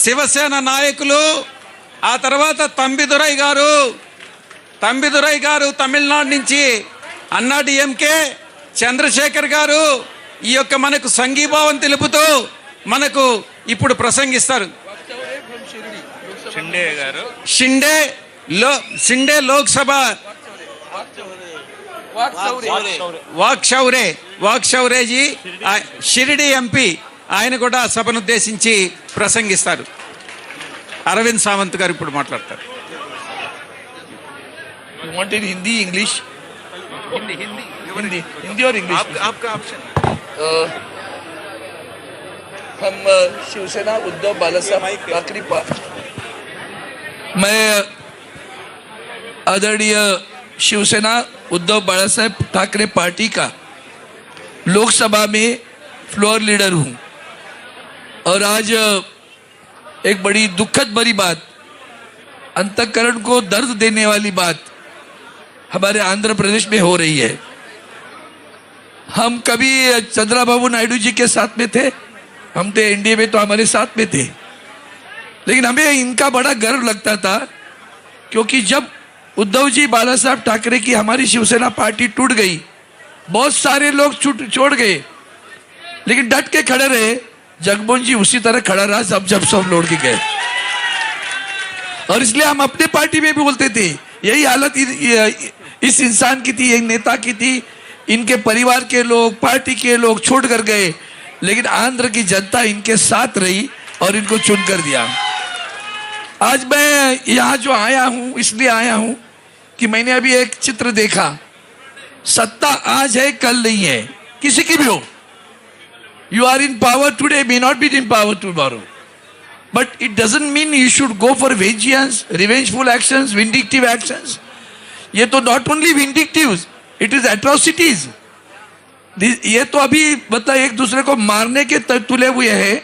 శివసేన నాయకులు, ఆ తర్వాత తంబిదురై గారు తమిళనాడు నుంచి, అన్నా డిఎంకే చంద్రశేఖర్ గారు ఈ యొక్క మనకు సంఘీభావం తెలుపుతూ మనకు ఇప్పుడు ప్రసంగిస్తారు. షిండే లోక్సభ వాక్శౌరేజీ షిరిడి ఎంపీ, ఆయన కూడా సభను ఉద్దేశించి ప్రసంగిస్తారు. అరవింద్ సావంత్ గారు ఇప్పుడు మాట్లాడతారు. हिंदी इंग्लिश हिंदी और इंग्लिश आपका ऑप्शन. हम शिवसेना उद्धव बालासाहेब ठाकरे मैं आदरणीय शिवसेना उद्धव बालासाहेब ठाकरे पार्टी का लोकसभा में फ्लोर लीडर हूं और आज एक बड़ी दुखद भरी बात, अंतःकरण को दर्द देने वाली बात हमारे आंध्र प्रदेश में हो रही है. हम कभी चंद्रबाबू नायडू जी के साथ में थे, हम थे एनडीए में तो हमारे साथ में थे, लेकिन हमें इनका बड़ा गर्व लगता था क्योंकि जब उद्धव जी बाला साहब ठाकरे की हमारी शिवसेना पार्टी टूट गई, बहुत सारे लोग छोड़ गए, लेकिन डट के खड़े रहे. जगमोहन जी उसी तरह खड़ा रहा जब सब लौट के गए. और इसलिए हम अपने पार्टी में भी बोलते थे यही हालत इस इंसान की थी, एक नेता की थी. इनके परिवार के लोग, पार्टी के लोग छोड़ कर गए, लेकिन आंध्र की जनता इनके साथ रही और इनको चुन कर दिया. आज मैं यहाँ जो आया हूँ इसलिए आया हूँ कि मैंने अभी एक चित्र देखा. सत्ता आज है, कल नहीं है, किसी की भी हो. You are in power today, may not be in power tomorrow. But it doesn't mean you should go for vengeance, revengeful actions, vindictive actions. ये तो not only vindictive, it is atrocities. ये तो अभी मतलब एक दूसरे को मारने के तुले हुए हैं.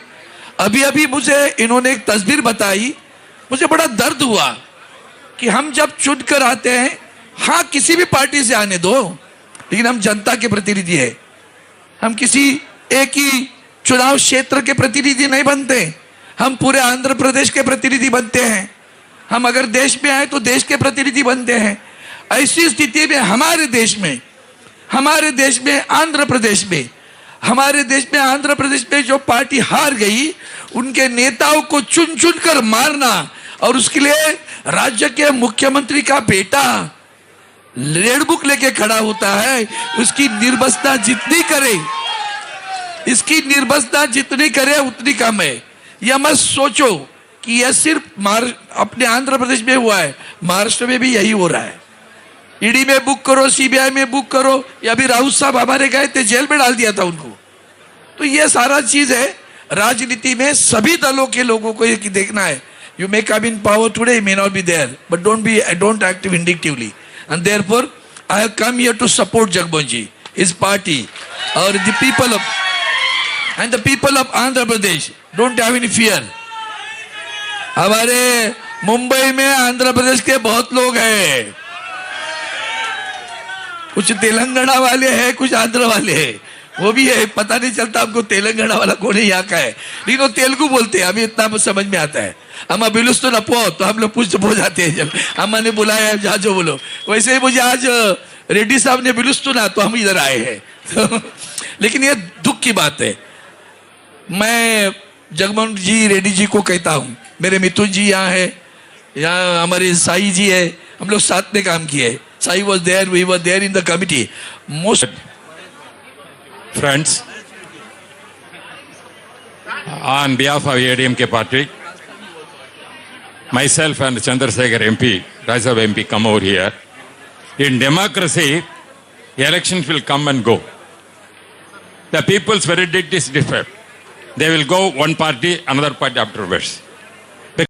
अभी मुझे इन्होंने एक तस्वीर बताई, मुझे बड़ा दर्द हुआ कि हम जब चुन कर आते हैं, हाँ किसी भी पार्टी से आने दो, लेकिन हम जनता के प्रतिनिधि हैं. हम किसी एक ही चुनाव क्षेत्र के प्रतिनिधि नहीं बनते, हम पूरे आंध्र प्रदेश के प्रतिनिधि बनते हैं. हम अगर देश में आए तो देश के प्रतिनिधि बनते हैं. ऐसी स्थिति में हमारे देश में आंध्र प्रदेश में जो पार्टी हार गई, उनके नेताओं को चुन कर मारना, और उसके लिए राज्य के मुख्यमंत्री का बेटा रेड बुक लेके खड़ा होता है. उसकी निर्बसता जितनी करे उतनी कम है. यह मत सोचो कि यह सिर्फ अपने आंध्र प्रदेश में हुआ है, महाराष्ट्र में भी यही हो रहा है. ईडी में बुक करो, सीबीआई में बुक करो, या भी राउत साहब हमारे गए थे, जेल में डाल दिया था उनको. तो यह सारा चीज है. राजनीति में सभी दलों के लोगों को ये देखना है. You may come in power today, may not be there, but don't act vindictively. And therefore I have come here to support Jagmohan ji, his party, और the people of Andhra Pradesh. Don't have any fear. हमारे मुंबई में आंध्र प्रदेश के बहुत लोग हैं, कुछ तेलंगाना वाले हैं, कुछ आंध्र वाले हैं, वो भी है. पता नहीं चलता हमको तेलंगाना वाला कौन है, यहाँ का है, लेकिन वो तेलुगु बोलते हैं, हमें इतना समझ में आता है. अम्मा बिलुस तो नपो, तो हम लोग पूछ हो जाते हैं. जब अम्मा ने बुलाया जहाँ जो बोलो, वैसे ही मुझे आज रेड्डी साहब ने बिलुस तो ना, तो हम इधर आए हैं. लेकिन ये दुख की बात है. मैं जगमोहन जी रेड्डी जी को कहता हूँ, मेरे मिथुन जी यहाँ है, यहाँ हमारे साई जी है, हम लोग साथ में काम किए. Sai was there, we were there in the committee. Most friends, on behalf of ADMK party, myself and Chandrasekhar MP, Rajya Sabha MP come over here. In democracy, elections will come and go. The people's verdict is different. They will go one party, another party afterwards.